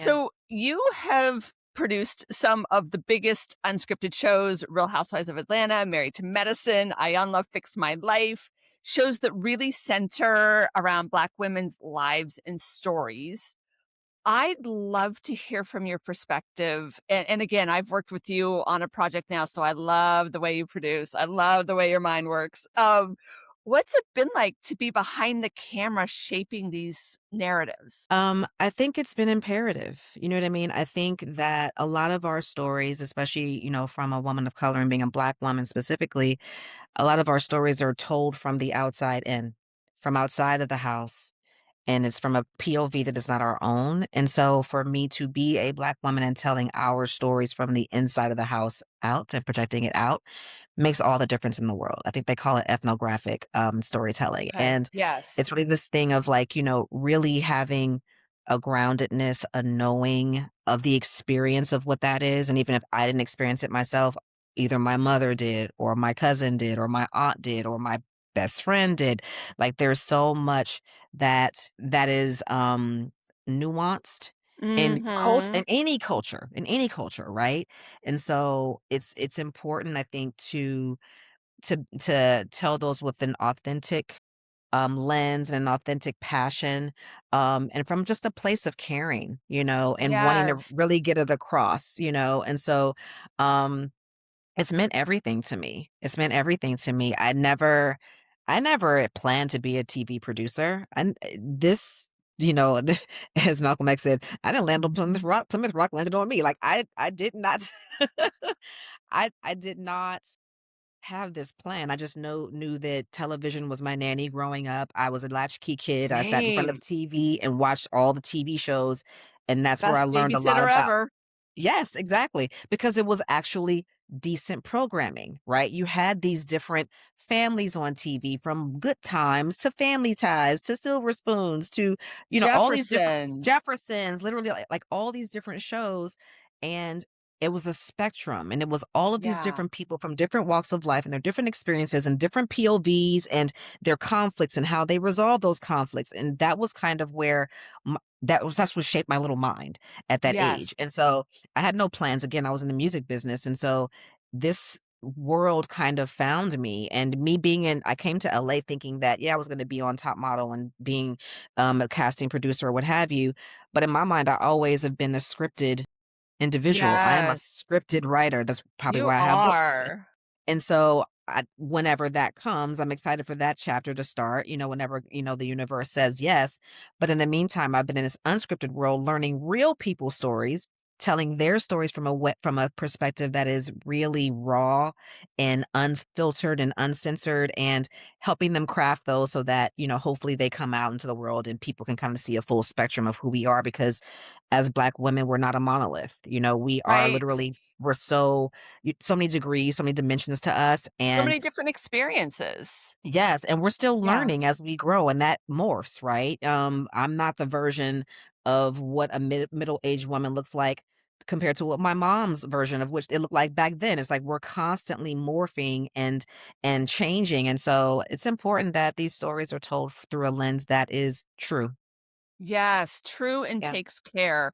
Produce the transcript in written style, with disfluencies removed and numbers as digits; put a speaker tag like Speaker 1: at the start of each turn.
Speaker 1: Yeah.
Speaker 2: So you have produced some of the biggest unscripted shows: Real Housewives of Atlanta, Married to Medicine, I On Love Fix My Life, shows that really center around Black women's lives and stories. I'd love to hear from your perspective. And again, I've worked with you on a project now, so I love the way you produce. I love the way your mind works. What's it been like to be behind the camera shaping these narratives?
Speaker 1: I think it's been imperative. You know what I mean? I think that a lot of our stories, especially, from a woman of color and being a Black woman specifically, a lot of our stories are told from the outside in, from outside of the house. And it's from a POV that is not our own. And so for me to be a Black woman and telling our stories from the inside of the house out and projecting it out makes all the difference in the world. I think they call it ethnographic storytelling.
Speaker 2: Okay.
Speaker 1: And
Speaker 2: Yes.
Speaker 1: it's really this thing of like, really having a groundedness, a knowing of the experience of what that is. And even if I didn't experience it myself, either my mother did, or my cousin did, or my aunt did, or my best friend did. Like there's so much that is nuanced
Speaker 2: Mhm.
Speaker 1: in any culture, right? And so it's important, I think, to tell those with an authentic lens and an authentic passion, and from just a place of caring, and wanting to
Speaker 2: Yes.
Speaker 1: really get it across, and so um it's meant everything to me. It's meant everything to me. I never planned to be a TV producer. And this, as Malcolm X said, I didn't land on Plymouth Rock. Plymouth Rock landed on me. Like I did not, I did not have this plan. I just knew that television was my nanny growing up. I was a latchkey kid. I sat in front of
Speaker 2: Same.
Speaker 1: TV and watched all the TV shows, and that's where I
Speaker 2: Best
Speaker 1: learned a lot
Speaker 2: babysitter
Speaker 1: about.
Speaker 2: ever.
Speaker 1: Yes, exactly, because it was actually decent programming, right? You had these different families on TV, from Good Times to Family Ties to Silver Spoons to, all these different
Speaker 2: Jeffersons.
Speaker 1: Jeffersons, literally like all these different shows. And it was a spectrum, and it was all of these
Speaker 2: Yeah.
Speaker 1: different people from different walks of life and their different experiences and different POVs and their conflicts and how they resolve those conflicts. And that was kind of where that's what shaped my little mind at that
Speaker 2: Yes.
Speaker 1: age. And so I had no plans. Again, I was in the music business. And so this world kind of found me, and me being I came to LA thinking that, yeah, I was going to be on Top Model and being a casting producer or what have you. But in my mind, I always have been a scripted individual. I am a
Speaker 2: Yes.
Speaker 1: scripted writer. That's probably
Speaker 2: You
Speaker 1: why I have books.
Speaker 2: are.
Speaker 1: And so whenever that comes, I'm excited for that chapter to start, whenever, the universe says yes. But in the meantime, I've been in this unscripted world learning real people's stories, telling their stories from a perspective that is really raw and unfiltered and uncensored, and helping them craft those so that, hopefully they come out into the world and people can kind of see a full spectrum of who we are, because as Black women, we're not a monolith. We are
Speaker 2: Right.
Speaker 1: literally, we're so many degrees, so many dimensions to us.
Speaker 2: So
Speaker 1: And
Speaker 2: many different experiences.
Speaker 1: yes, and we're still
Speaker 2: Yeah.
Speaker 1: learning as we grow, and that morphs, right? I'm not the version of what a middle-aged woman looks like compared to what my mom's version of which it looked like back then. It's like we're constantly morphing and changing. And so it's important that these stories are told through a lens that is true.
Speaker 2: Yes, true and
Speaker 1: Yeah.
Speaker 2: takes care.